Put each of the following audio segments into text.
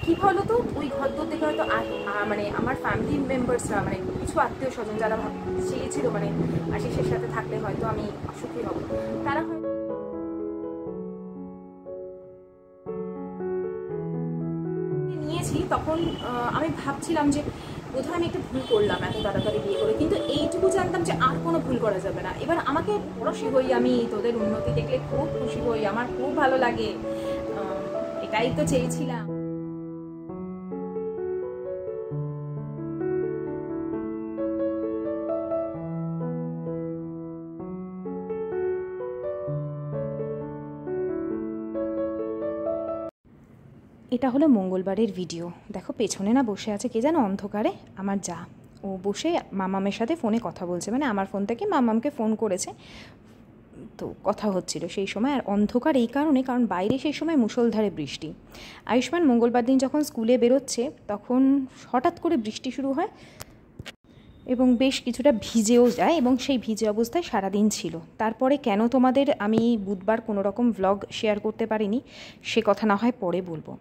কী বলো তো, ওই ঘরদোর থেকে হয়তো মানে আমার ফ্যামিলি মেম্বার্সরা, মানে কিছু আত্মীয় স্বজন যারা চেয়েছিল মানে আশিসের সাথে থাকলে হয়তো আমি অসুখী হব, তারা হয়তো নিয়েছি। তখন আমি ভাবছিলাম যে বোধহয় আমি একটু ভুল করলাম এত তাড়াতাড়ি বিয়ে করে, কিন্তু এইটুকু জানতাম যে আর কোনো ভুল করা যাবে না। এবার আমাকে খুশি হই, আমি তোদের উন্নতি দেখলে খুব খুশি হই, আমার খুব ভালো লাগে, এটাই তো চেয়েছিলাম। এটা হলো মঙ্গলবারের ভিডিও। দেখো পেছনে না বসে আছে কে যেন অন্ধকারে, আমার যা, ও বসে মামামের সাথে ফোনে কথা বলছে, মানে আমার ফোন থেকে মামামকে ফোন করেছে, তো কথা হচ্ছিল সেই সময়। আর অন্ধকার এই কারণে, কারণ বাইরে সেই সময় মুষলধারে বৃষ্টি। আয়ুষ্মান মঙ্গলবার দিন যখন স্কুলে বেরোচ্ছে তখন হঠাৎ করে বৃষ্টি শুরু হয় এবং বেশ কিছুটা ভিজেও যায়, এবং সেই ভিজে অবস্থায় সারাদিন ছিল। তারপরে কেন তোমাদের আমি বুধবার কোনো রকম ভ্লগ শেয়ার করতে পারিনি সে কথা না হয় পরে বলবো।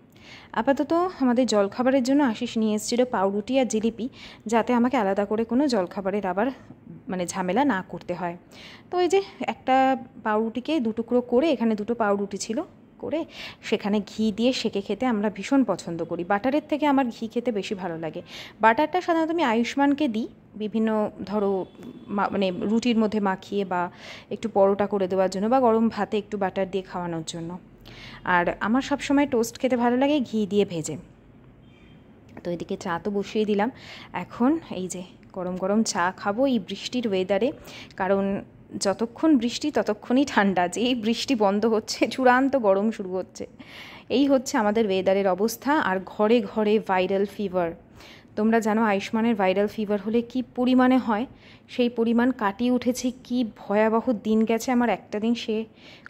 আপাতত আমাদের জলখাবারের জন্য আশিস নিয়ে এসেছিলো পাউরুটি আর জিলিপি, যাতে আমাকে আলাদা করে কোনো জলখাবারের আবার মানে ঝামেলা না করতে হয়। তো এই যে একটা পাউরুটিকে দুটুকরো করে, এখানে দুটো পাউরুটি ছিল, করে সেখানে ঘি দিয়ে সেঁকে খেতে আমরা ভীষণ পছন্দ করি। বাটারের থেকে আমার ঘি খেতে বেশি ভালো লাগে। বাটারটা সাধারণত আমি আয়ুষ্মানকে দিই বিভিন্ন, ধরো মানে রুটির মধ্যে মাখিয়ে বা একটু পরোটা করে দেওয়ার জন্য, বা গরম ভাতে একটু বাটার দিয়ে খাওয়ানোর জন্য। আর আমার সবসময় টোস্ট খেতে ভালো লাগে ঘি দিয়ে ভেজে। তো এদিকে চা তো বসিয়ে দিলাম, এখন এই যে গরম গরম চা খাবো এই বৃষ্টির ওয়েদারে। কারণ যতক্ষণ বৃষ্টি ততক্ষণই ঠান্ডা, যেই বৃষ্টি বন্ধ হচ্ছে চূড়ান্ত গরম শুরু হচ্ছে। এই হচ্ছে আমাদের ওয়েদারের অবস্থা। আর ঘরে ঘরে ভাইরাল ফিভার, তোমরা জানো আয়ুষ্মানের ভাইরাল ফিভার হলে কি পরিমাণে হয়, সেই পরিমাণ কাটিয়ে উঠেছি। কি ভয়াবহ দিন গেছে আমার একটা দিন, সে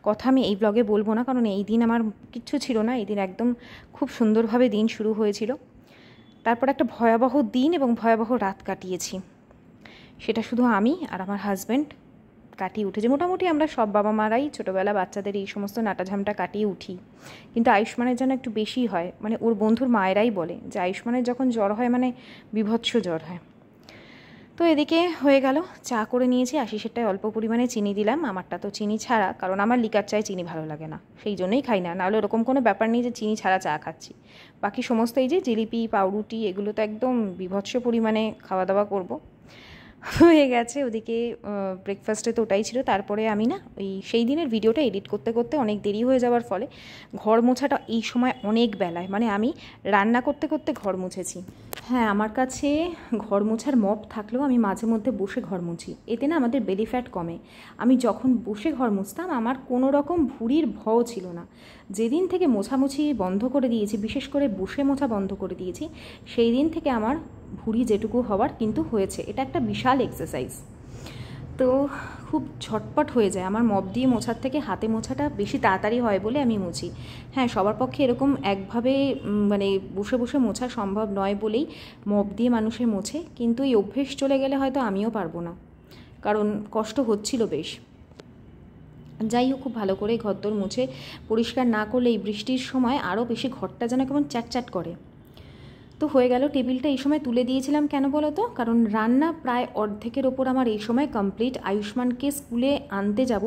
কথা আমি এই ব্লগে বলবো না, কারণ এই দিন আমার কিচ্ছু ছিল না। এই দিন একদম খুব সুন্দরভাবে দিন শুরু হয়েছিল, তারপর একটা ভয়াবহ দিন এবং ভয়াবহ রাত কাটিয়েছি। সেটা শুধু আমি আর আমার হাজব্যান্ড কাটিয়ে উঠেছি। মোটামুটি আমরা সব বাবা মারাই ছোটোবেলা বাচ্চাদের এই সমস্ত নাটাঝামটা কাটিয়ে উঠি, কিন্তু আয়ুষ্মানের যেন একটু বেশি হয়। মানে ওর বন্ধুর মায়েরাই বলে যে আয়ুষ্মানের যখন জ্বর হয় মানে বিভৎস জ্বর হয়। তো এদিকে হয়ে গেল, চা করে নিয়েছি, আশিসেরটায় অল্প পরিমাণে চিনি দিলাম, আমারটা তো চিনি ছাড়া, কারণ আমার লিকার চায় চিনি ভালো লাগে না, সেই জন্যই খাই না। নাহলে ওরকম কোনো ব্যাপার নেই যে চিনি ছাড়া চা খাচ্ছি। বাকি সমস্ত এই যে জিলিপি পাউরুটি এগুলো তো একদম বিভৎস পরিমাণে খাওয়া দাওয়া করব হয়ে গেছে। ওদিকে ব্রেকফাস্টে তো ওটাই ছিল। তারপরে আমি না ওই সেই দিনের ভিডিওটা এডিট করতে করতে অনেক দেরি হয়ে যাওয়ার ফলে ঘর মোছাটা এই সময় অনেক বেলায়, মানে আমি রান্না করতে করতে ঘর মুছেছি। হ্যাঁ, আমার কাছে ঘর মোছার মপ থাকলেও আমি মাঝে মধ্যে বসে ঘর মুছি, এতে না আমাদের বেলি ফ্যাট কমে। আমি যখন বসে ঘর মুছতাম আমার কোনো রকম ভুঁড়ির ভয় ছিল না। যেদিন থেকে মোছামুছি বন্ধ করে দিয়েছি, বিশেষ করে বসে মোছা বন্ধ করে দিয়েছি, সেই দিন থেকে আমার ভুঁড়ি যেটুকু হওয়ার কিন্তু হয়েছে। এটা একটা বিশাল এক্সারসাইজ, তো খুব ঝটপট হয়ে যায়। আমার মপ দিয়ে মোছার থেকে হাতে মোছাটা বেশি তাড়াতাড়ি হয় বলে আমি মুছি। হ্যাঁ, সবার পক্ষে এরকম একভাবে মানে বসে বসে মোছা সম্ভব নয় বলেই মপ দিয়ে মানুষের মোছে, কিন্তু এই অভ্যেস চলে গেলে হয়তো আমিও পারবো না, কারণ কষ্ট হচ্ছিল বেশ। যাই হোক, খুব ভালো করে ঘরদোর মুছে পরিষ্কার না করলে এই বৃষ্টির সময় আরও বেশি ঘরটা যেন কেমন চ্যাটচ্যাট করে। তো হয়ে গেল, টেবিলটা এই সময় তুলে দিয়েছিলাম কেন বলো তো, কারণ রান্না প্রায় অর্ধেকের ওপর আমার এই সময় কমপ্লিট। আয়ুষ্মানকে স্কুলে আনতে যাব,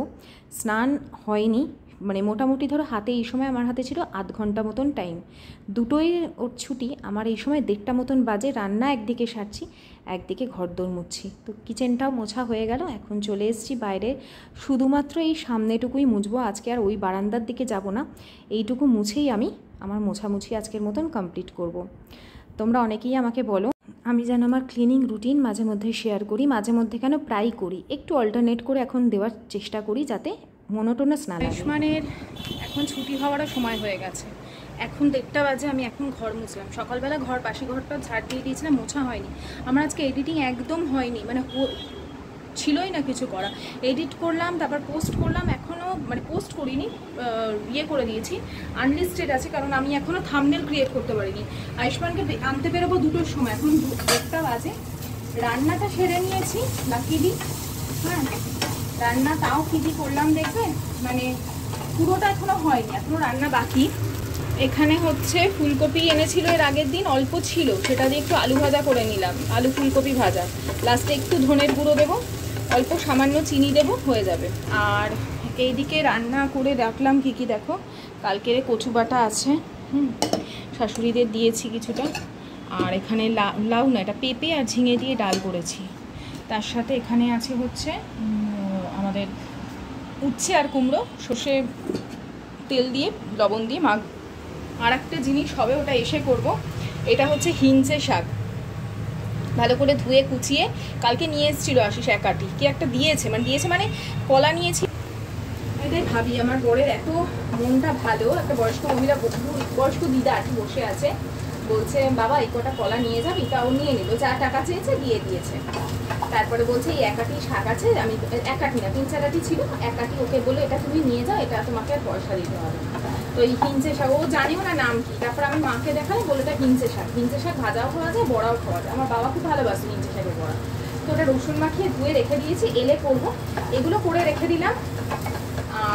স্নান হয়নি, মানে মোটামুটি ধরো হাতে এই সময় আমার হাতে ছিল আধ ঘন্টা মতন টাইম, দুটোই ওর ছুটি। আমার এই সময় 1:30টা মতন বাজে, রান্না একদিকে সারছি একদিকে ঘরদোর মুছছি। তো কিচেনটাও মোছা হয়ে গেল, এখন চলে এসেছি বাইরে, শুধুমাত্র এই সামনেটুকুই মুছবো আজকে, আর ওই বারান্দার দিকে যাব না। এইটুকু মুছেই আমি আমার মোছামুছি আজকের মতন কমপ্লিট করব। তোমরা অনেকেই আমাকে বলো আমি যেন আমার ক্লিনিং রুটিন মাঝে মধ্যে শেয়ার করি, মাঝে মধ্যে কেন প্রায় করি, একটু অল্টারনেট করে এখন দেওয়ার চেষ্টা করি যাতে মনোটোনাস না লাগে। আয়ুষ্মানের এখন ছুটি হওয়ারও সময় হয়ে গেছে, এখন 1:30টা বাজে, আমি এখন ঘর মুছলাম। সকালবেলা ঘর পাশে ঘরটা ঝাড় দিয়ে দিয়েছিলাম, মোছা হয়নি। আমার আজকে এডিটিং একদম হয়নি, মানে ছিলই না কিছু করা। এডিট করলাম, তারপর পোস্ট করলাম, এখনও মানে পোস্ট করিনি, ইয়ে করে দিয়েছি, আনলিস্টেড আছে, কারণ আমি এখনও থাম্বনেল ক্রিয়েট করতে পারিনি। আয়ুষ্মানকে আনতে বেরোবো 2টোর সময়, এখন 1:00টা বাজে। রান্নাটা সেরে নিয়েছি লাকিলি, হ্যাঁ রান্না তাও কী করলাম দেখবে, মানে পুরোটা এখনও হয়নি, এখনও রান্না বাকি। এখানে হচ্ছে ফুলকপি এনেছিল এর আগের দিন, অল্প ছিল, সেটা দিয়ে একটু আলু ভাজা করে নিলাম, আলু ফুলকপি ভাজা। লাস্টে একটু ধনের গুঁড়ো দেবো, অল্প সামান্য চিনি দেবো, হয়ে যাবে। আর এইদিকে রান্না করে রাখলাম কি কি দেখো, কালকের কচু বাটা আছে, শাশুড়িদের দিয়েছি কিছুটা। আর এখানে লাউ না, এটা পেঁপে আর ঝিঙে দিয়ে ডাল করেছি। তার সাথে এখানে আছে হচ্ছে আমাদের উচ্ছে আর কুমড়ো, সর্ষে তেল দিয়ে লবণ দিয়ে মাখ। আর একটা জিনিস হবে, ওটা এসে করব, এটা হচ্ছে হিঞ্চে শাক, ভালো করে ধুয়ে কুচিয়ে কালকে নিয়ে এসেছিলো আশিস এক আটি, কি একটা দিয়েছে মানে কলা নিয়েছি। এটাই ভাবি আমার বরের এত মনটা ভালো, একটা বয়স্ক মহিলা, বয়স্ক দিদা আর কি বসে আছে, বলছে বাবা এই কটা কলা নিয়ে যাবি, তাও নিয়ে নিল, যা টাকা চেয়েছে দিয়ে দিয়েছে। তারপরে বলছে এই এক আটি শাক আছে, আমি এক আটি না 3-4 আটি ছিল, এক আটি ওকে বলে এটা তুমি নিয়ে যাও, এটা তোমাকে আর পয়সা দিতে হবে। তো এই হিঞ্চে শাক ও জানিও না নাম কি, তারপর আমি মাকে দেখাই, বলে এটা হিঞ্চে শাক। হিঞ্চে শাক ভাজাও খাওয়া যায়, বড়াও খাওয়া যায়, আমার বাবা খুব ভালোবাসে হিঞ্চে শাকের বড়া। তো ওটা রসুন মাখিয়ে ধুয়ে রেখে দিয়েছি, এলে করবো, এগুলো করে রেখে দিলাম।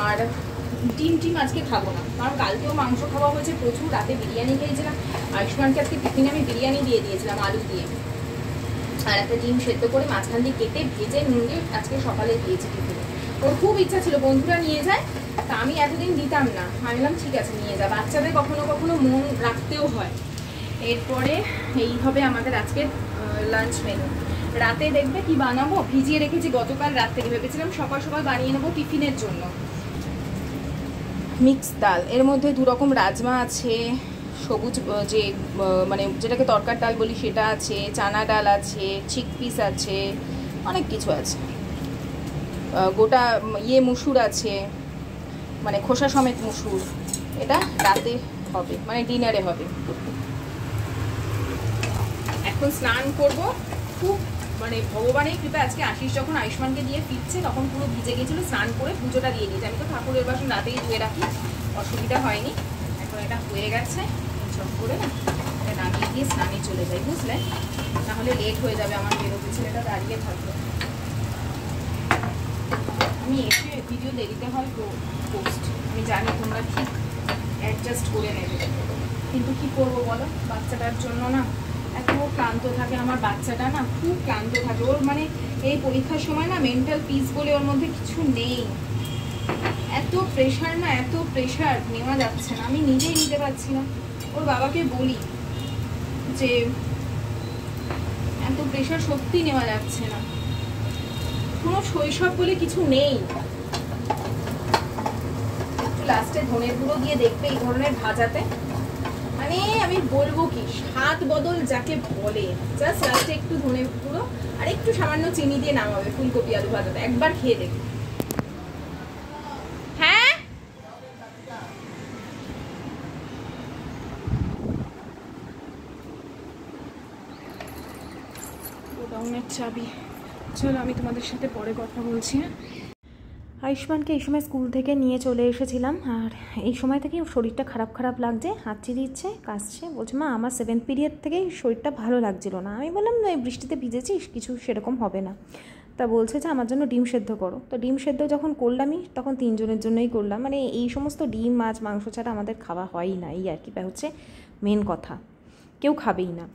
আর ডিম আজকে খাবো না, কারণ কালকেও মাংস খাওয়া হয়েছে প্রচুর, রাতে বিরিয়ানি খেয়েছিলাম। আয়ুষ্মানকে আজকে টিফিনে আমি বিরিয়ানি দিয়ে দিয়েছিলাম আলু দিয়ে, আর একটা ডিম সেদ্ধ করে মাঝখান দিয়ে কেটে ভেজে নুন দিয়ে আজকে সকালে দিয়েছি টিফিনে। ওর খুব ইচ্ছা ছিল বন্ধুরা নিয়ে যায়, তা আমি এতদিন দিতাম না, আমি বললাম ঠিক আছে নিয়ে যা, বাচ্চাদের কখনো কখনো মন রাখতেও হয়। এরপরে এই হবে আমাদের আজকে লাঞ্চ মেনু। রাতে দেখবে কি বানাবো, ভিজিয়ে রেখেছি গতকাল রাত থেকে, ভেবেছিলাম সকাল সকাল বানিয়ে নেবো টিফিনের জন্য। মিক্স ডাল, এর মধ্যে 2 রকম রাজমা আছে, সবুজ যে মানে যেটাকে তরকার ডাল বলি সেটা আছে, চানা ডাল আছে, চিকপিস আছে, অনেক কিছু আছে, গোটা মুসুর আছে, মানে খোসা সমেত মুসুর। এটা রাতে হবে, মানে ডিনারে হবে। এখন স্নান করব, খুব মানে ভগবানের কৃপা আজকে আশিস যখন আয়ুষ্মানকে দিয়ে ফিরছে তখন পুরো ভিজে গিয়েছিল, স্নান করে পুজোটা দিয়ে দিয়েছে। আমি তো ঠাকুরের বাসন রাতেই ধুয়ে রাখি, অসুবিধা হয়নি। এখন এটা হয়ে গেছে, চট করে না এটা নামিয়ে দিয়ে স্নানে চলে যাই, বুঝলে, নাহলে লেট হয়ে যাবে আমার বেরোতে, ছেলেটা দাঁড়িয়ে থাকবে। আমি এসে ভিডিও দেরিতে হয় পোস্ট, আমি জানি তোমরা ঠিক অ্যাডজাস্ট করে নেবে, কিন্তু কি করবো বলো, বাচ্চাটার জন্য না এত ক্লান্ত থাকে আমার বাচ্চাটা, না খুব ক্লান্ত থাকে। ওর মানে এই পরীক্ষার সময় না মেন্টাল পিস বলে ওর মধ্যে কিছু নেই, এত প্রেশার না, এত প্রেশার নেওয়া যাচ্ছে না, আমি নিজেই নিতে পারছি না। ওর বাবাকে বলি যে এত প্রেশার সত্যি নেওয়া যাচ্ছে না, কোনো শৈশব বলে কিছু নেই। একটু লাস্টে ধনের গুঁড়ো দিয়ে দেখবে এই ধরনের ভাজাতে, মানে আমি বলবো কি স্বাদ বদল যাকে বলে, জাস্ট লাস্টে একটু ধনে গুঁড়ো আর একটু সামান্য চিনি দিয়ে নামাবে ফুলকপি আলু ভাজাটা, একবার খেয়ে দেখবে। হ্যাঁ গোডাউনের চাবি, চলো আমি তোমাদের সাথে পরে কথা বলছি। আয়ুষ্মানকে এই সময় স্কুল থেকে নিয়ে চলে এসেছিলাম, আর এই সময় থেকেই শরীরটা খারাপ খারাপ লাগছে, হাঁচি দিচ্ছে, কাশছে, বলছে মা আমার 7th পিরিয়ড থেকেই শরীরটা ভালো লাগছিল না। আমি বললাম না এই বৃষ্টিতে ভিজেছিস, কিছু সেরকম হবে না। তা বলছে যে আমার জন্য ডিম সেদ্ধ করো। তো ডিম সেদ্ধ যখন করলামই তখন 3 জনের জন্যই করলাম, মানে এই সমস্ত ডিম মাছ মাংস ছাড়া আমাদের খাওয়া হয়ই না, এই আর কি হচ্ছে মেন কথা, কেউ খাবেই না।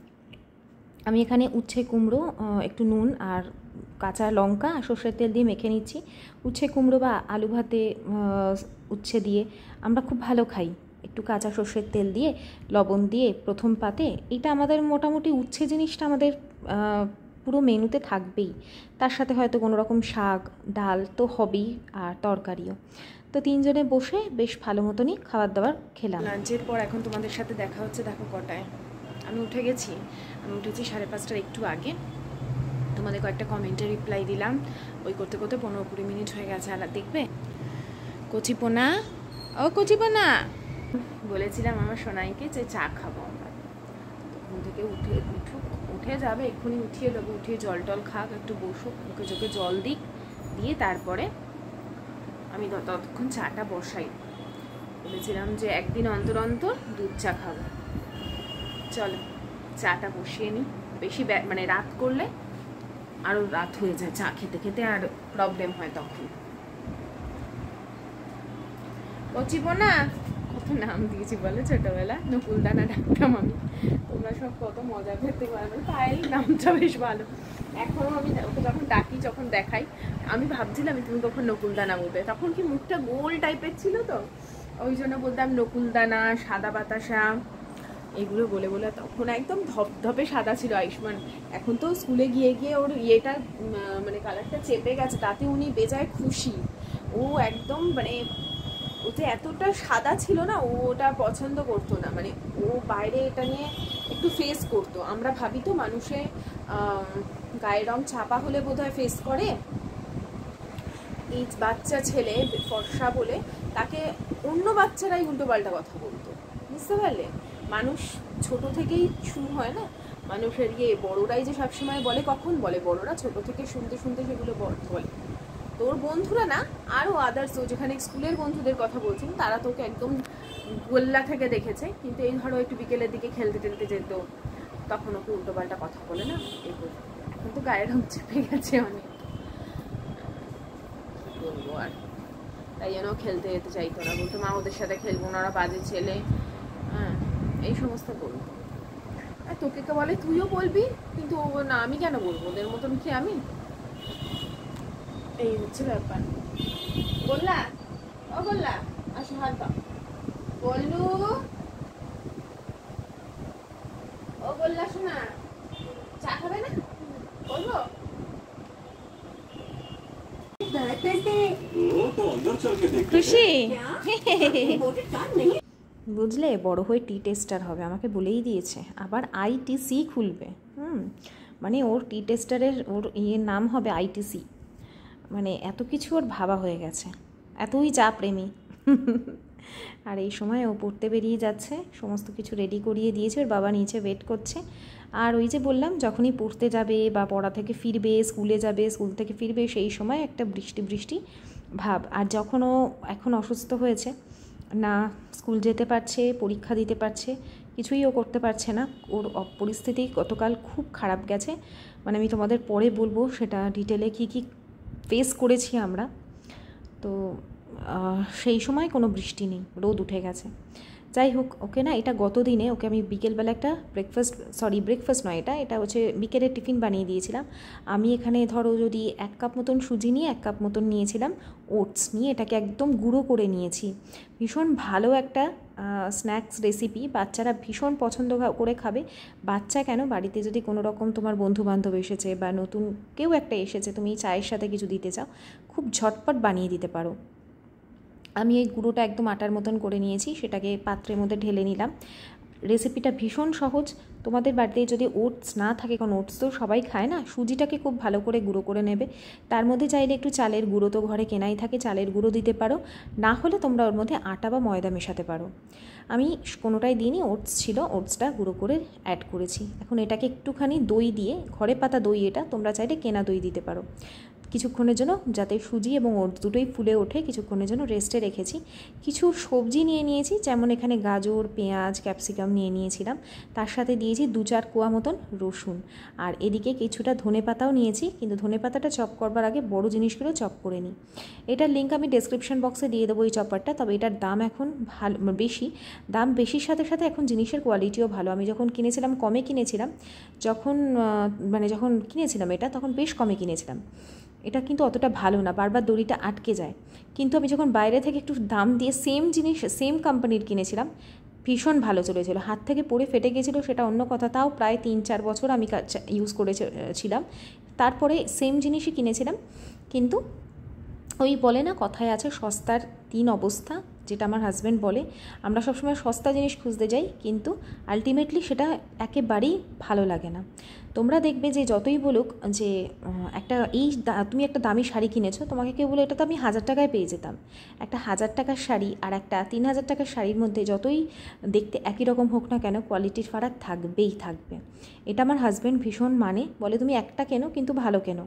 আমি এখানে উচ্ছে কুমড়ো একটু নুন আর কাঁচা লঙ্কা আর সর্ষের তেল দিয়ে মেখে নিচ্ছি। উচ্ছে কুমড়ো বা আলু ভাতে উচ্ছে দিয়ে আমরা খুব ভালো খাই, একটু কাঁচা সর্ষের তেল দিয়ে লবণ দিয়ে প্রথম পাতে। এটা আমাদের মোটামুটি উচ্ছে জিনিসটা আমাদের পুরো মেনুতে থাকবেই, তার সাথে হয়তো কোনো রকম শাক ডাল তো হবেই, আর তরকারিও। তো 3 জনে বসে বেশ ভালো মতনই খাবার দাবার খেলাম। লাঞ্চের পর এখন তোমাদের সাথে দেখা হচ্ছে, দেখো কটায় আমি উঠে গেছি, আমি উঠেছি 5:30টার একটু আগে। তোমাদের কয়েকটা কমেন্টে রিপ্লাই দিলাম, ওই করতে করতে 15-20 মিনিট হয়ে গেছে। আর দেখবে কচিপোনা, ও কচিপোনা, বলেছিলাম আমার সোনাইকে যে চা খাবো আমরা, ঘুম থেকে উঠে যাবে, এক্ষুনি উঠিয়ে দেবো, উঠিয়ে জল টল খাক, একটু বসুক, মুখে চোখে জল দিক, দিয়ে তারপরে আমি ততক্ষণ চাটা বসাই। বলেছিলাম যে একদিন অন্তর অন্তর দুধ চা খাবো। চলো চাটা বসিয়ে নিই, বেশি মানে রাত করলে আরও রাত হয়ে যায়, চা খেতে খেতে আর প্রবলেম হয় তখন। কচিব না, কত নাম দিয়েছি বলো, ছোটোবেলা নকুলদানা ডাকতাম আমি। তোমরা সব কত মজা পেতে পারবে। পায়েল নামটা বেশ ভালো। এখনও আমি ওকে যখন ডাকি, যখন দেখাই, আমি ভাবছিলাম তুমি কখন নকুলদানা বলবে। তখন কি মুখটা গোল টাইপের ছিল, তো ওই জন্য বলতাম নকুলদানা, সাদা বাতাসা, এগুলো বলে বলে তখন একদম ধপধপে সাদা ছিল আয়ুষ্মান। এখন তো স্কুলে গিয়ে গিয়ে ওর ইয়েটা মানে কালারটা চেপে গেছে, তাতে উনি বেজায় খুশি। ও একদম মানে ও যে এতটা সাদা ছিল না, ও ওটা পছন্দ করতো না। মানে ও বাইরে এটা নিয়ে একটু ফেস করতো। আমরা ভাবি তো মানুষে গায়ের রং চাপা হলে বোধহয় ফেস করে। এই বাচ্চা ছেলে ফর্সা বলে তাকে অন্য বাচ্চারাই উল্টো পাল্টা কথা বলতো, বুঝতে পারলে? মানুষ ছোট থেকেই শুরু হয় না মানুষের বড়রাই যে সবসময় বলে, কখন বলে? বড়রা ছোট থেকে শুনতে শুনতে সেগুলো বলে। তোর বন্ধুরা না, আরও আদার্স, ও যেখানে স্কুলের বন্ধুদের কথা বলছেন, তারা তোকে একদম গোল্লা থেকে দেখেছে। কিন্তু এই ধরো একটু বিকেলের দিকে খেলতে টেলতে যেত, তখন ওকে উল্টো পাল্টা কথা বলে না, এগুলো। এখন তো গায়ের রং চেপে গেছে অনেক, বলবো আর। তাই জন্য খেলতে যেতে চাইতো না, বলতো মা ওদের সাথে খেলবো না, ওরা বাজে ছেলে, হ্যাঁ এই সমস্ত বলতো। আর তোকে কে বলে তুইও বলবি, কিন্তু না আমি কেন বলবো, ওদের মতন কি আমি? এই হচ্ছে ব্যাপার। বললা ও বললা, আসো হাত দাও। বললু ও বললা, শোনা চা খাবে না? বলবো খুশি বুঝলে, বড় হয়ে টি টেস্টার হবে, আমাকে বলেই দিয়েছে। আবার আইটিসি খুলবে, মানে ওর টি টেস্টারের ওর নাম হবে আইটিসি। মানে এত কিছু ওর ভাবা হয়ে গেছে, এতই চা প্রেমী। আর এই সময় ও পড়তে বেরিয়ে যাচ্ছে, সমস্ত কিছু রেডি করিয়ে দিয়েছে, ওর বাবা নিচে ওয়েট করছে। আর ওই যে বললাম, যখনই পড়তে যাবে বা পড়া থেকে ফিরবে, স্কুলে যাবে, স্কুল থেকে ফিরবে, সেই সময় একটা বৃষ্টি বৃষ্টি ভাব। আর যখন ও এখন অসুস্থ হয়েছে, না স্কুল যেতে পারছে, পরীক্ষা দিতে পারছে, কিছুই ও করতে পারছে না। ওর পরিস্থিতি গতকাল খুব খারাপ গেছে। মানে আমি তোমাদের পরে বলবো সেটা ডিটেলে কী কী ফেস করেছি আমরা। তো সেই সময় কোনো বৃষ্টি নেই, রোদ উঠে গেছে। যাই হোক, ওকে না, এটা গত দিনে ওকে আমি বিকেলবেলা একটা ব্রেকফাস্ট নয়, এটা হচ্ছে বিকেলের টিফিন বানিয়ে দিয়েছিলাম। আমি এখানে ধরো যদি 1 কাপ মতন সুজি নিয়ে 1 কাপ মতন নিয়েছিলাম ওটস নিয়ে, এটাকে একদম গুঁড়ো করে নিয়েছি। ভীষণ ভালো একটা স্ন্যাক্স রেসিপি, বাচ্চারা ভীষণ পছন্দ করে খাবে। বাচ্চা কেন, বাড়িতে যদি কোনো রকম তোমার বন্ধুবান্ধব এসেছে বা নতুন কেউ একটা এসেছে, তুমি চায়ের সাথে কিছু দিতে চাও, খুব ঝটপট বানিয়ে দিতে পারো। আমি এই গুঁড়োটা একদম আটার মতন করে নিয়েছি, সেটাকে পাত্রের মধ্যে ঢেলে নিলাম। রেসিপিটা ভীষণ সহজ। তোমাদের বাড়িতে যদি ওটস না থাকে, কারণ ওটস তো সবাই খায় না, সুজিটাকে খুব ভালো করে গুঁড়ো করে নেবে। তার মধ্যে চাইলে একটু চালের গুঁড়ো, তো ঘরে কেনাই থাকে, চালের গুঁড়ো দিতে পারো। না হলে তোমরা ওর মধ্যে আটা বা ময়দা মেশাতে পারো। আমি কোনোটাই দিইনি, ওটস ছিল, ওটসটা গুঁড়ো করে অ্যাড করেছি। এখন এটাকে একটুখানি দই দিয়ে, ঘরে পাতা দই, এটা তোমরা চাইলে কেনা দই দিতে পারো, কিছুক্ষণের জন্য যাতে সুজি এবং ওটস দুটোই ফুলে ওঠে, কিছুক্ষণের জন্য রেস্টে রেখেছি। কিছু সবজি নিয়ে নিয়েছি, যেমন এখানে গাজর, পেঁয়াজ, ক্যাপসিকাম নিয়ে নিয়েছিলাম। তার সাথে দিয়েছি 2-4 কোয়া মতন রসুন। আর এদিকে কিছুটা ধনেপাতাও নিয়েছি, কিন্তু ধনেপাতাটা চপ করবার আগে বড় জিনিসগুলো চপ করে নিই। এটার লিঙ্ক আমি ডেসক্রিপশন বক্সে দিয়ে দেবো, এই চপারটা। তবে এটার দাম এখন ভালো বেশি, দাম বেশির সাথে সাথে এখন জিনিসের কোয়ালিটিও ভালো। আমি যখন কিনেছিলাম কমে কিনেছিলাম, যখন কিনেছিলাম এটা, তখন বেশ কমে কিনেছিলাম। এটা কিন্তু অতটা ভালো না, বারবার দড়িটা আটকে যায়। কিন্তু আমি যখন বাইরে থেকে একটু দাম দিয়ে সেম জিনিস সেম কোম্পানির কিনেছিলাম, ভীষণ ভালো চলেছিল। হাত থেকে পড়ে ফেটে গেছিলো সেটা অন্য কথা, তাও প্রায় 3-4 বছর আমি ইউজ করেছিলাম। তারপরে সেম জিনিসই কিনেছিলাম। কিন্তু ওই বলে না, কথায় আছে সস্তার 3 অবস্থা, যেটা আমার হাজব্যান্ড বলে। আমরা সবসময় সস্তা জিনিস খুঁজতে যাই, কিন্তু আলটিমেটলি সেটা একেবারেই ভালো লাগে না। তোমরা দেখবে যে যতই বলুক যে তুমি একটা দামি শাড়ি কিনেছো, তোমাকে কেউ বলে এটা তো আমি 1000 টাকায় পেয়ে যেতাম। একটা 1000 টাকার শাড়ি আর একটা 3000 টাকার শাড়ির মধ্যে যতই দেখতে একই রকম হোক না কেন, কোয়ালিটির ফারাক থাকবেই থাকবে। এটা আমার হাজব্যান্ড ভীষণ বলে তুমি একটা কেনো, কিন্তু ভালো কেনো।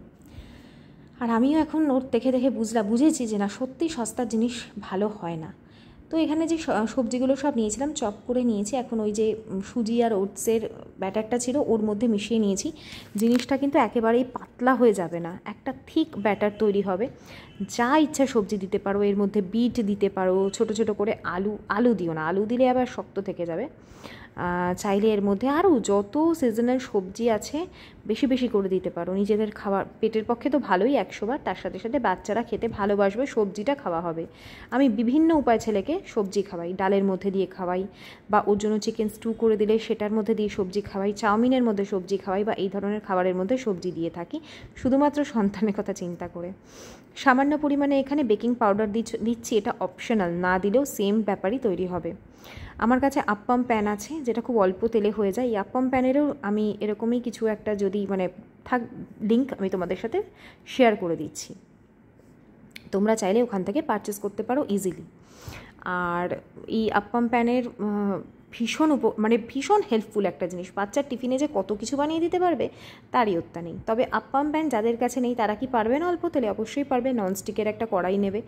আর আমিও এখন ওর দেখে দেখে বুঝেছি যে না, সত্যি সস্তার জিনিস ভালো হয় না। তো এখানে যে সবজিগুলো সব নিয়েছিলাম চপ করে নিয়েছি, এখন ওই যে সুজি আর ওটসের ব্যাটারটা ছিল ওর মধ্যে মিশিয়ে নিয়েছি। জিনিসটা কিন্তু একেবারেই পাতলা হয়ে যাবে না, একটা থিক ব্যাটার তৈরি হবে। যা ইচ্ছা সবজি দিতে পারো, এর মধ্যে বিট দিতে পারো, ছোট ছোট করে আলু দিও না, আলু দিলে আবার শক্ত থেকে যাবে। চাইলে এর মধ্যে আরও যত সিজনাল সবজি আছে বেশি বেশি করে দিতে পারো, নিজেদের খাবার পেটের পক্ষে তো ভালোই 100 বার, তার সাথে সাথে বাচ্চারা খেতে ভালোবাসবে, সবজিটা খাওয়া হবে। আমি বিভিন্ন উপায় ছেলেকে সবজি খাওয়াই, ডালের মধ্যে দিয়ে খাওয়াই, বা ওর জন্য চিকেন স্টু করে দিলে সেটার মধ্যে দিয়ে সবজি খাওয়াই, চাউমিনের মধ্যে সবজি খাওয়াই, বা এই ধরনের খাবারের মধ্যে সবজি দিয়ে থাকি, শুধুমাত্র সন্তানের কথা চিন্তা করে। সামান্য পরিমাণে এখানে বেকিং পাউডার দিচ্ছি, এটা অপশনাল, না দিলেও সেম ব্যাপারই তৈরি হবে। আমার কাছে আপ্পাম প্যান আছে যেটা খুব অল্প তেলে হয়ে যায়, এই আপ্পাম প্যানেরও আমি এরকমই কিছু একটা যদি মানে লিঙ্ক আমি তোমাদের সাথে শেয়ার করে দিচ্ছি, তোমরা চাইলে ওখান থেকে পারচেস করতে পারো ইজিলি। আর এই আপ্পাম প্যানের ভীষণ হেল্পফুল একটা জিনিস, বাচ্চার টিফিনে যে কত কিছু বানিয়ে দিতে পারবে তারই অত্যা নেই। তবে আপ্পাম প্যান যাদের কাছে নেই তারা কি পারবে না অল্প তেলে? অবশ্যই পারবে। ননস্টিকের একটা কড়াই নেবে,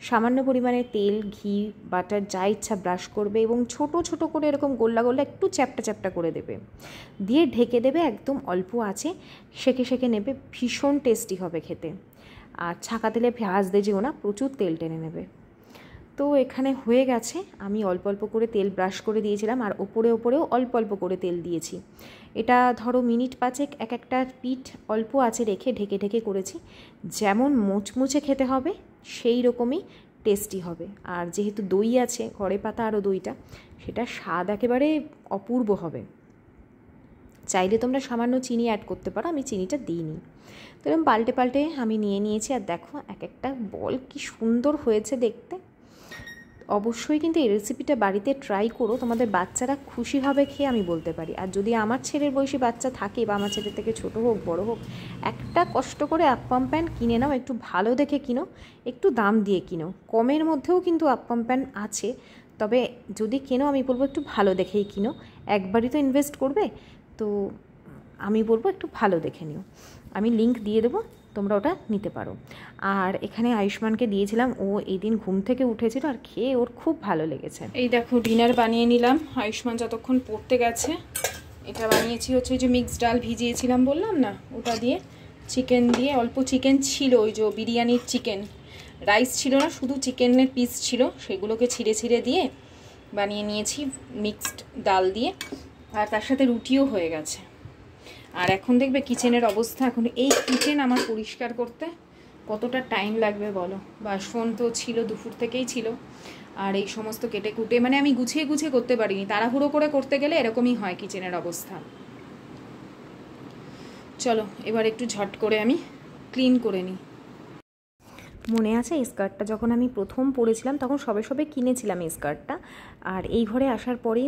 সামান্য পরিমাণে তেল, ঘি, বাটার যা ইচ্ছা ব্রাশ করবে এবং ছোট ছোট করে এরকম গোল্লা গোল্লা একটু চ্যাপটা চ্যাপটা করে দেবে, দিয়ে ঢেকে দেবে, একদম অল্প আছে সেঁকে সেঁকে নেবে, ভীষণ টেস্টি হবে খেতে। আর ছাকা তেলে ভাজতে যেও না, প্রচুর তেল টেনে নেবে। তো এখানে হয়ে গেছে, আমি অল্প অল্প করে তেল ব্রাশ করে দিয়েছিলাম আর ওপরেও অল্প অল্প করে তেল দিয়েছি। এটা ধরো মিনিট 5 এক একটা পিঠ অল্প আছে রেখে ঢেকে ঢেকে করেছি। যেমন মুচমুচে খেতে হবে সেই রকমই টেস্টি হবে। আর যেহেতু দই আছে ঘরে পাতা আরও দইটা, সেটা স্বাদ একেবারে অপূর্ব হবে। চাইলে তোমরা সামান্য চিনি অ্যাড করতে পারো, আমি চিনিটা দিইনি। তো এরকম পাল্টে পাল্টে আমি নিয়েছি। আর দেখো এক একটা বল কি সুন্দর হয়েছে দেখতে। অবশ্যই কিন্তু এই রেসিপিটা বাড়িতে ট্রাই করো, তোমাদের বাচ্চারা খুশি হবে খেয়ে, আমি বলতে পারি। আর যদি আমার ছেলের বয়সী বাচ্চা থাকে বা আমার ছেলের থেকে ছোটো হোক বড় হোক, একটা কষ্ট করে আপ্পাম প্যান কিনে নাও, একটু ভালো দেখে কিনো, একটু দাম দিয়ে কিনো। কমের মধ্যেও কিন্তু আপ্পাম প্যান আছে, তবে যদি কেনো আমি বলবো একটু ভালো দেখেই কিনো। একবারই তো ইনভেস্ট করবে, তো আমি বলবো একটু ভালো দেখে নিও। আমি লিঙ্ক দিয়ে দেবো, তোমরা ওটা নিতে পারো। আর এখানে আয়ুষ্মানকে দিয়েছিলাম, ও এই দিন ঘুম থেকে উঠেছিল আর খেয়ে ওর খুব ভালো লেগেছে। এই দেখো ডিনার বানিয়ে নিলাম, আয়ুষ্মান যতক্ষণ পড়তে গেছে। এটা বানিয়েছি হচ্ছে ওই যে মিক্সড ডাল ভিজিয়েছিলাম বললাম না, ওটা দিয়ে চিকেন দিয়ে, অল্প চিকেন ছিল, ওই যে বিরিয়ানির চিকেন, রাইস ছিল না, শুধু চিকেনের পিস ছিল, সেগুলোকে ছিঁড়ে ছিঁড়ে দিয়ে বানিয়ে নিয়েছি মিক্সড ডাল দিয়ে। আর তার সাথে রুটিও হয়ে গেছে। আর এখন দেখবে কিচেনের অবস্থা, এখন এই কিচেন আমার পরিষ্কার করতে কতটা টাইম লাগবে বলো। বাসন তো ছিল দুপুর থেকেই ছিল, আর এই সমস্ত কেটে কুটে মানে আমি গুছিয়ে গুছিয়ে করতে পারিনি, তাড়াহুড়ো করে করতে গেলে এরকমই হয় কিচেনের অবস্থা। চলো এবার একটু ঝট করে আমি ক্লিন করে নিই। মনে আছে এই স্কার্টটা যখন আমি প্রথম পরেছিলাম তখন সবে সবে কিনেছিলাম এই স্কার্টটা, আর এই ঘরে আসার পরেই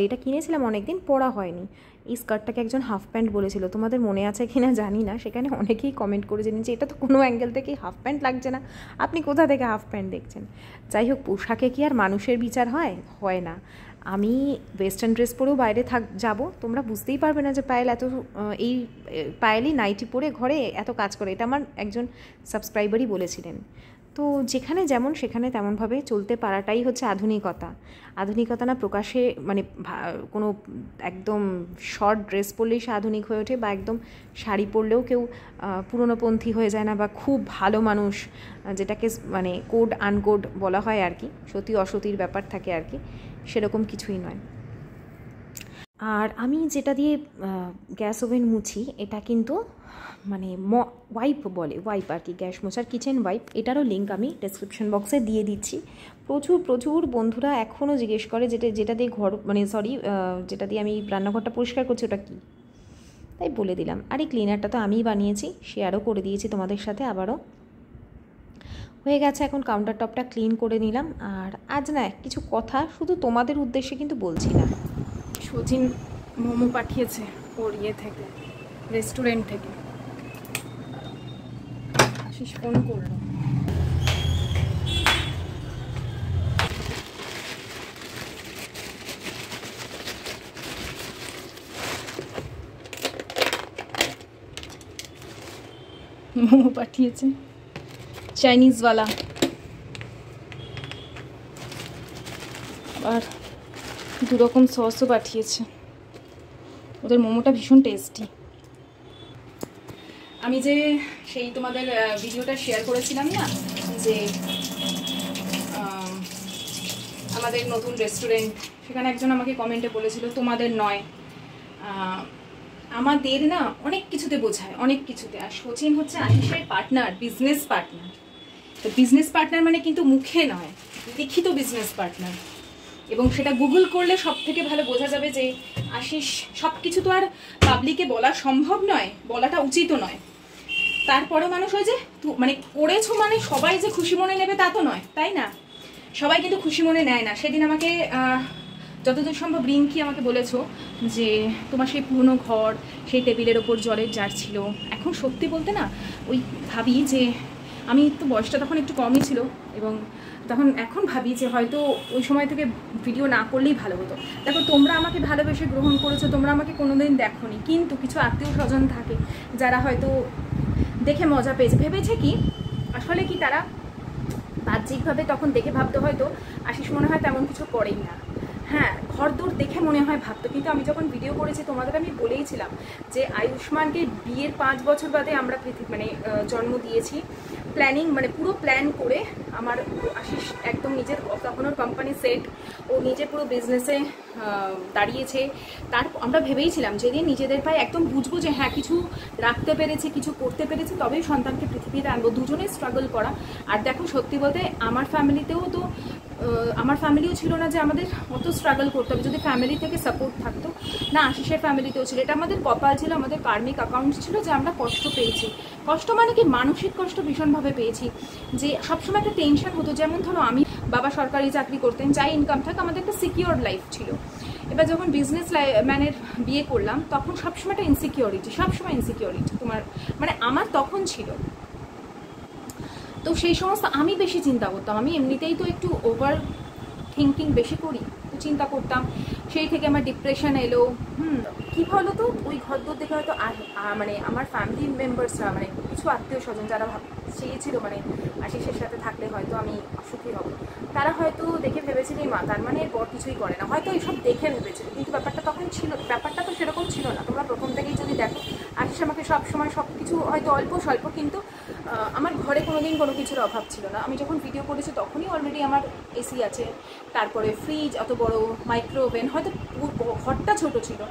এটা কিনেছিলাম অনেক দিন, পরা হয়নি। এই স্কার্টটাকে একজন হাফ প্যান্ট বলেছিল, তোমাদের মনে আছে কিনা জানি না, সেখানে অনেকেই কমেন্ট করে জেনেছে যে এটা তো কোনো অ্যাঙ্গেল থেকেই হাফ প্যান্ট লাগছে না, আপনি কোথা থেকে হাফ প্যান্ট দেখছেন। যাই হোক, পোশাকে কি আর মানুষের বিচার হয় না। আমি ওয়েস্টার্ন ড্রেস পরেও বাইরে যাব, তোমরা বুঝতেই পারবে না যে পায়েল পায়েলই নাইটি পরে ঘরে এত কাজ করে। এটা আমার একজন সাবস্ক্রাইবারই বলেছিলেন। তো যেখানে যেমন সেখানে তেমনভাবে চলতে পারাটাই হচ্ছে আধুনিকতা। আধুনিকতা না প্রকাশে মানে কোনো একদম শর্ট ড্রেস পরলেই সে আধুনিক হয়ে ওঠে, বা একদম শাড়ি পরলেও কেউ পুরনোপন্থী হয়ে যায় না, বা খুব ভালো মানুষ, যেটাকে মানে কোড আনকোড বলা হয় আর কি, সতী অসতীর ব্যাপার থাকে আর কি, সেরকম কিছুই নয়। আর আমি যেটা দিয়ে গ্যাস ওভেন মুছি এটা কিন্তু মানে ওয়াইপ আর কি, গ্যাস মোছার কিচেন ওয়াইপ। এটারও লিঙ্ক আমি ডেসক্রিপশন বক্সে দিয়ে দিচ্ছি। প্রচুর বন্ধুরা এখনও জিজ্ঞেস করে যেটা দিয়ে যেটা দিয়ে আমি রান্নাঘরটা পরিষ্কার করছি ওটা কী, তাই বলে দিলাম। আর এই ক্লিনারটা তো আমিই বানিয়েছি, শেয়ারও করে দিয়েছি তোমাদের সাথে। আবারও হয়ে গেছে, এখন কাউন্টার টপটা ক্লিন করে নিলাম। আর আজ না কিছু কথা শুধু তোমাদের উদ্দেশ্যে কিন্তু বলছি না, সজিন মোমো পাঠিয়েছে ওর থেকে, রেস্টুরেন্ট থেকে। আশিস ফোন করলো, মোমো পাঠিয়েছে চাইনিজওয়ালা। আর 2 রকম সসও পাঠিয়েছে। ওদের মোমোটা ভীষণ টেস্টি। আমি যে সেই তোমাদের ভিডিওটা শেয়ার করেছিলাম না, যে আমাদের নতুন রেস্টুরেন্ট, সেখানে একজন আমাকে কমেন্টে বলেছিল তোমাদের নয়, আমাদের না অনেক কিছুতে বোঝায়, অনেক কিছুতে। আর সচিন হচ্ছে আশিসের পার্টনার, বিজনেস পার্টনার। তো বিজনেস পার্টনার মানে কিন্তু মুখে নয়, লিখিত বিজনেস পার্টনার। এবং সেটা গুগল করলে সব থেকে ভালো বোঝা যাবে যে আশিস সব কিছু তো আর পাবলিকে বলা সম্ভব নয়, বলাটা উচিতও নয়। তারপরে মানুষ হয় যে মানে করেছো মানে সবাই যে খুশি মনে নেবে তা তো নয়, তাই না? সবাই কিন্তু খুশি মনে নেয় না। সেদিন আমাকে যতদূর সম্ভব রিঙ্কি আমাকে বলেছো যে তোমার সেই পুরনো ঘর, সেই টেবিলের ওপর জলের জার ছিল। এখন সত্যি বলতে না ওই ভাবি যে আমি তো বয়সটা তখন একটু কমই ছিল, এবং তখন এখন ভাবি যে হয়তো ওই সময় থেকে ভিডিও না করলেই ভালো হতো। দেখো তোমরা আমাকে ভালোবেসে গ্রহণ করেছো, তোমরা আমাকে কোনোদিন দেখোনি, কিন্তু কিছু আত্মীয় স্বজন থাকে যারা হয়তো দেখে মজা পেয়েছে, ভেবেছে কি আসলে কি তারা বাহ্যিকভাবে তখন দেখে ভাবতে হয়তো আশিস মনে হয় তেমন কিছু করেই না। হ্যাঁ, ঘরদোর দেখে মনে হয় ভাবতো, কিন্তু আমি যখন ভিডিও করেছি তোমাদের আমি বলেইছিলাম যে আয়ুষ্মানকে বিয়ের 5 বছর বাদে আমরা জন্ম দিয়েছি। প্ল্যানিং মানে পুরো প্ল্যান করে আমার আশিস একদম নিজের, তখন ওর কোম্পানি সেট, ও নিজে পুরো বিজনেসে দাঁড়িয়েছে। তার আমরা ভেবেইছিলাম যেদিন নিজেদের পায়ে একদম বুঝবো যে হ্যাঁ কিছু রাখতে পেরেছি, কিছু করতে পেরেছি, তবেই সন্তানকে পৃথিবীতে আনবো। দুজনেই স্ট্রাগল করা। আর দেখো সত্যি বলতে আমার ফ্যামিলিতেও তো, আমার ফ্যামিলিও ছিল না যে আমাদের অত স্ট্রাগল করতে হবে। যদি ফ্যামিলি থেকে সাপোর্ট থাকতো না, আশিসের ফ্যামিলিতেও ছিল। এটা আমাদের কপাল ছিল, আমাদের কার্মিক অ্যাকাউন্ট ছিল যে আমরা কষ্ট পেয়েছি। কষ্ট মানে কি, মানসিক কষ্ট ভীষণভাবে পেয়েছি। যে সবসময় একটা টেনশন হতো, যেমন ধরো আমি, বাবা সরকারি চাকরি করতেন, যাই ইনকাম থাক আমাদের একটা সিকিওর লাইফ ছিল। এবার যখন বিজনেস ম্যানের বিয়ে করলাম তখন সবসময় একটা ইনসিকিউরিটি, সবসময় ইনসিকিউরিটি তোমার মানে আমার তখন ছিল। তো সেই সমস্ত আমি বেশি চিন্তা করতাম। আমি এমনিতেই তো একটু ওভার থিঙ্কিং বেশি করি, তো চিন্তা করতাম। সেই থেকে আমার ডিপ্রেশন এলো। কী বলো তো, ওই ঘরদোর দেখে হয়তো মানে আমার ফ্যামিলি মেম্বার্সরা, মানে কিছু আত্মীয় স্বজন যারা চেয়েছিল মানে আশিসের সাথে থাকলে হয়তো আমি সুখী হব, তারা হয়তো দেখে ভেবেছিল মা তার মানে এরপর কিছুই করে না, হয়তো এইসব দেখে ভেবেছিল। কিন্তু ব্যাপারটা তখন ছিল, ব্যাপারটা তো সেরকম ছিল না। তোমরা প্রথম থেকেই যদি দেখো, আশিস আমাকে সবসময় সব কিছু হয়তো অল্প স্বল্প, কিন্তু আমার ঘরে কোনোদিন কোনো কিছুর অভাব ছিল না। আমি যখন ভিডিও করেছি তখনই অলরেডি আমার এসি আছে, তারপরে ফ্রিজ, অত বড় মাইক্রো ওভেন, হয়তো ঘরটা ছোট ছিল।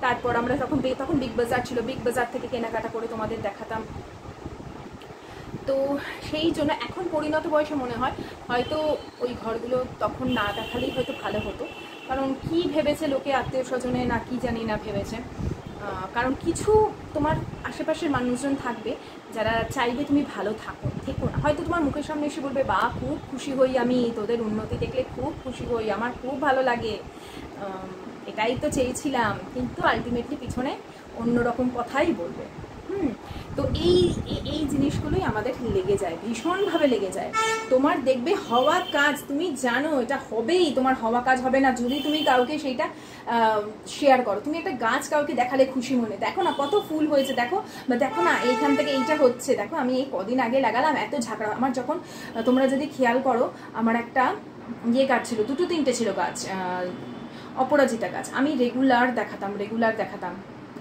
তারপর আমরা তখন বিগ বাজার ছিল, বিগ বাজার থেকে কেনাকাটা করে তোমাদের দেখাতাম। তো সেই জন্য এখন পরিণত বয়সে মনে হয় হয়তো ওই ঘরগুলো তখন না দেখালেই হয়তো ভালো হতো। কারণ কি ভেবেছে লোকে, আত্মীয় স্বজনে না কি জানি না ভেবেছে। কারণ কিছু তোমার আশেপাশের মানুষজন থাকবে যারা চাইবে তুমি ভালো থেকো না। হয়তো তোমার মুখের সামনে এসে বলবে বা খুব খুশি হই, আমি তোদের উন্নতি দেখলে খুব খুশি হই, আমার খুব ভালো লাগে, এটাই তো চেয়েছিলাম, কিন্তু আলটিমেটলি পিছনে অন্যরকম কথাই বলবে। তো এই জিনিসগুলোই আমাদের লেগে যায়, ভীষণভাবে লেগে যায়। তোমার দেখবে হওয়া কাজ তুমি জানো এটা হবেই, তোমার হওয়া কাজ হবে না যদি তুমি কাউকে সেইটা শেয়ার করো। তুমি একটা গাছ কাউকে দেখালে খুশি মনে, দেখো না কত ফুল হয়েছে, দেখো বা দেখো না এইখান থেকে এইটা হচ্ছে, দেখো আমি এই কদিন আগে লাগালাম এত ঝাঁকড়া। আমার যখন তোমরা যদি খেয়াল করো, আমার একটা গাছ ছিল, 2-3টে ছিল গাছ, অপরাজিতা গাছ, আমি রেগুলার দেখাতাম।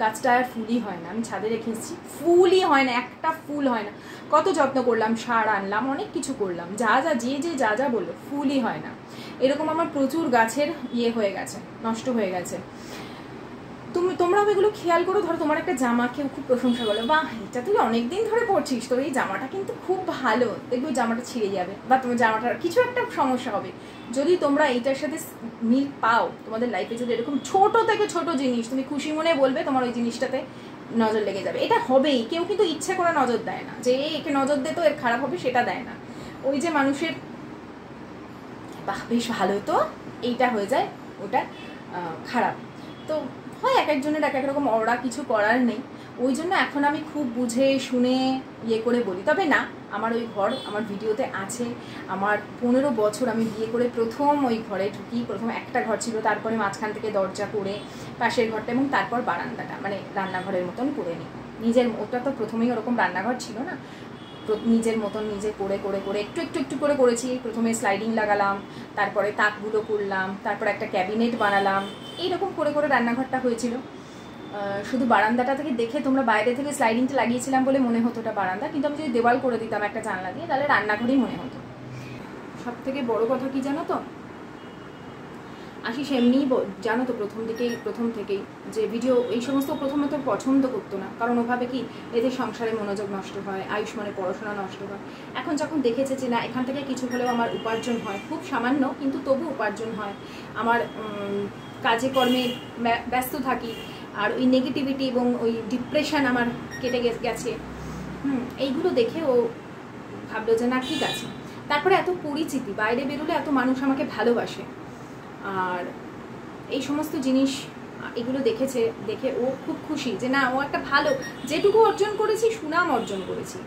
গাছটা আর ফুলই হয় না, আমি ছাদে রেখে এসেছি, ফুলই হয় না, একটা ফুল হয় না। কত যত্ন করলাম, সার আনলাম, অনেক কিছু করলাম, যা বললো, ফুলই হয় না। এরকম আমার প্রচুর গাছের হয়ে গেছে, নষ্ট হয়ে গেছে। তোমরাও এগুলো খেয়াল করো। ধরো তোমার একটা জামা কেউ খুব প্রশংসা করলো, বাহ এটা তুই অনেকদিন ধরে পরছিস, তোর এই জামাটা কিন্তু খুব ভালো, দেখবে জামাটা ছিঁড়ে যাবে বা তোমার জামাটার কিছু একটা সমস্যা হবে। যদি তোমরা এইটার সাথে মিল পাও তোমাদের লাইফে, যদি এরকম ছোট থেকে ছোট জিনিস তুমি খুশি মনে বলবে, তোমার ওই জিনিসটাতে নজর লেগে যাবে। এটা হবেই, কেউ কিন্তু ইচ্ছে করে নজর দেয় না যে একে নজর দে তো এর খারাপ হবে, সেটা দেয় না। ওই যে মানুষের বাহ বেশ ভালো, তো এইটা হয়ে যায় ওটা খারাপ। তো হয় এক একজনের এক এক রকম, ওরা কিছু করার নেই। ওই জন্য এখন আমি খুব বুঝে শুনে করে বলি। তবে না, আমার ওই ঘর আমার ভিডিওতে আছে। আমার 15 বছর আমি বিয়ে করে প্রথম ওই ঘরে ঢুকি। প্রথম একটা ঘর ছিল, তারপরে মাঝখান থেকে দরজা করে পাশের ঘরটা, এবং তারপর বারান্দাটা মানে রান্নাঘরের মতন করে নিই নিজের। ওটা তো প্রথমেই ওরকম রান্নাঘর ছিল না, নিজের মতন নিজে করে করে করে একটু একটু একটু করে করেছি। প্রথমে স্লাইডিং লাগালাম, তারপরে তাকগুলো করলাম, তারপর একটা ক্যাবিনেট বানালাম, এইরকম করে করে রান্নাঘরটা হয়েছিল। শুধু বারান্দাটা থেকে দেখে তোমরা বাইরে থেকে স্লাইডিংটা লাগিয়েছিলাম বলে মনে হতো ওটা বারান্দা, কিন্তু আমি যদি দেওয়াল করে দিতাম একটা জানলা দিয়ে তাহলে রান্নাঘরেই মনে হতো। সব থেকে বড় কথা কি জানো তো, আশিস এমনিই জানো তো প্রথম থেকেই যে ভিডিও এই সমস্ত প্রথমত পছন্দ করতো না, কারণ ওভাবে কি এদের সংসারে মনোযোগ নষ্ট হয়, আয়ুষ্মানের পড়াশোনা নষ্ট হয়। এখন যখন দেখেছে যে না এখান থেকে কিছু হলেও আমার উপার্জন হয়, খুব সামান্য কিন্তু তবু উপার্জন হয়, আমার কাজে কর্মে ব্যস্ত থাকি, আর ওই নেগেটিভিটি এবং ওই ডিপ্রেশন আমার কেটে গেছে, এইগুলো দেখে ও ভাবলো যে না ঠিক আছে। তারপরে এত পরিচিতি, বাইরে বেরোলে এত মানুষ আমাকে ভালোবাসে, আর এই সমস্ত জিনিস এগুলো দেখে ও খুব খুশি যে না ও একটা ভালো, যেটুকু অর্জন করেছি সুনাম অর্জন করেছি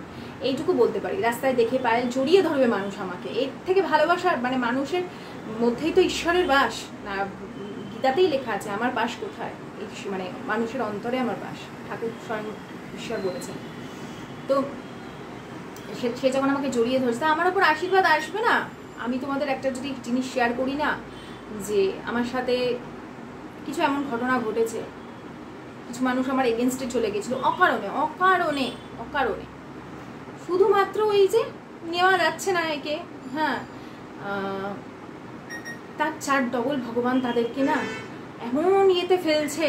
এইটুকু বলতে পারি। রাস্তায় দেখে পায়েল জড়িয়ে ধরবে মানুষ আমাকে, এর থেকে ভালোবাসার মানে মানুষের মধ্যেই তো ঈশ্বরের বাস না, গীতাতেই লেখা আছে আমার বাস কোথায়, মানে মানুষের অন্তরে আমার বাস, ঠাকুর স্বয়ং ঈশ্বর বলেছেন। তো সে যখন আমাকে জড়িয়ে ধরছে, আমার ওপর আশীর্বাদ আসবে না। আমি তোমাদের একটা যদি জিনিস শেয়ার করি না, যে আমার সাথে কিছু এমন ঘটনা ঘটেছে, কিছু মানুষ আমার এগেনস্টে চলে গেছিল অকারণে অকারণে অকারণে, শুধুমাত্র ওই যে নেওয়া যাচ্ছে না একে, হ্যাঁ তার 4 ডবল ভগবান তাদেরকে না এমন ইয়েতে ফেলছে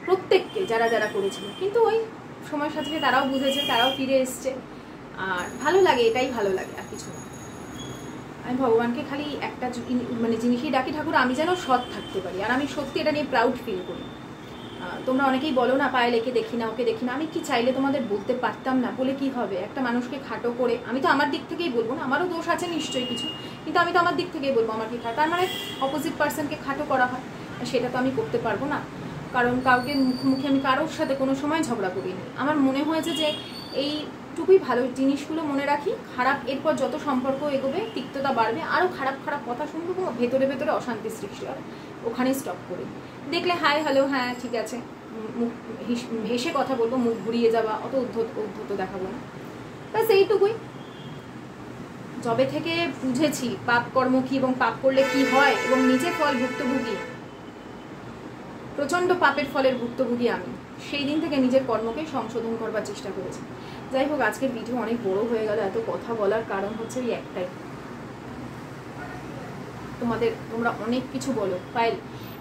প্রত্যেককে, যারা যারা করেছিল। কিন্তু ওই সময়ের সাথে তারাও বুঝেছে, তারাও ফিরে এসছে, আর ভালো লাগে, এটাই ভালো লাগে, আর কিছু না। আমি ভগবানকে খালি একটা মানে জিনিসই ডাকি, ঠাকুর আমি যেন সৎ থাকতে পারি, আর আমি সত্যি এটা নিয়ে প্রাউড ফিল করি। তোমরা অনেকেই বলো না পায়েল একে দেখি না ওকে দেখি না, আমি কি চাইলে তোমাদের বলতে পারতাম না, বলে কি হবে, একটা মানুষকে খাটো করে, আমি তো আমার দিক থেকেই বলবো না, আমারও দোষ আছে নিশ্চয়ই কিছু, কিন্তু আমি তো আমার দিক থেকেই বলবো আমার কি খাটো, তার মানে অপোজিট পার্সনকে খাটো করা হয়, সেটা তো আমি করতে পারবো না, কারণ কাউকে মুখোমুখি আমি কারোর সাথে কোনো সময় ঝগড়া করিনি। আমার মনে হয়েছে যে এইটুকুই ভালো জিনিসগুলো মনে রাখি, খারাপ এরপর যত সম্পর্ক এগোবে তিক্ততা বাড়বে, আরও খারাপ খারাপ কথা শুনবো, ভেতরে ভেতরে অশান্তি সৃষ্টি হবে, ওখানেই স্টপ করি। দেখলে হাই হ্যালো হ্যাঁ ঠিক আছে, মুখ হেসে কথা বলবো, মুখ ঘুরিয়ে যাওয়া, অত উদ্ধত দেখাবো না, ব্যাস এইটুকুই। যবে থেকে বুঝেছি পাপ কর্ম কি এবং পাপ করলে কি হয়, এবং নিজে ফল ভুক্তভোগী, প্রচণ্ড পাপের ফলের ভুক্তভোগী আমি, সেই দিন থেকে নিজের কর্মকে সংশোধন করবার চেষ্টা করেছি। যাই হোক, আজকের ভিডিও অনেক বড় হয়ে গেল, এত কথা বলার কারণ হচ্ছে ওই একটাই, তোমরা অনেক কিছু বলো পায়েল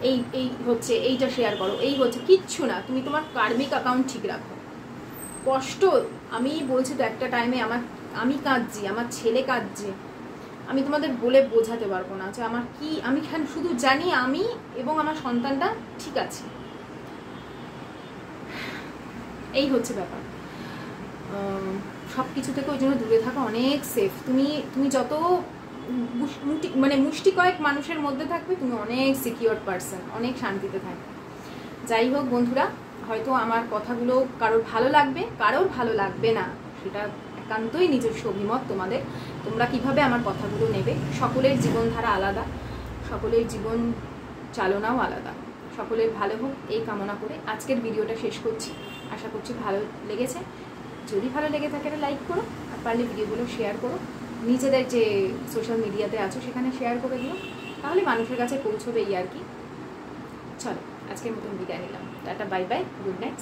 এই হচ্ছে, এইটা শেয়ার করো, এই হচ্ছে, কিচ্ছু না, তুমি তোমার কার্মিক অ্যাকাউন্ট ঠিক রাখো। কষ্ট আমি বলছি তো, একটা টাইমে আমি কাঁদছি, আমার ছেলে কাঁদছে, আমি তোমাদের বলে বোঝাতে পারবো না যে আমার কি, আমি শুধু জানি আমি এবং আমার সন্তানটা ঠিক আছে, এই হচ্ছে ব্যাপার। সব কিছু থেকে ওই জন্য দূরে থাকা অনেক সেফ। তুমি যত মানে মুষ্টি কয়েক মানুষের মধ্যে থাকবে, তুমি অনেক সিকিউর পারসন, অনেক শান্তিতে থাকবে। যাই হোক বন্ধুরা, হয়তো আমার কথাগুলো কারোর ভালো লাগবে, কারোর ভালো লাগবে না, সেটা একান্তই নিজস্ব অভিমত তোমাদের, তোমরা কিভাবে আমার কথাগুলো নেবে। সকলের জীবনধারা আলাদা, সকলের জীবন চালনাও আলাদা, সকলের ভালো হোক এই কামনা করে আজকের ভিডিওটা শেষ করছি। আশা করছি ভালো লেগেছে, যদি ভালো লেগে থাকে লাইক করো, আর পারলে ভিডিওগুলো শেয়ার করো, নিজেদের যে সোশ্যাল মিডিয়াতে আছো সেখানে শেয়ার করে দিও, তাহলে মানুষের কাছে পৌঁছবে, এই আর কি। চলো আজকের মতন বিদায় নিলাম, tata bye bye, good night.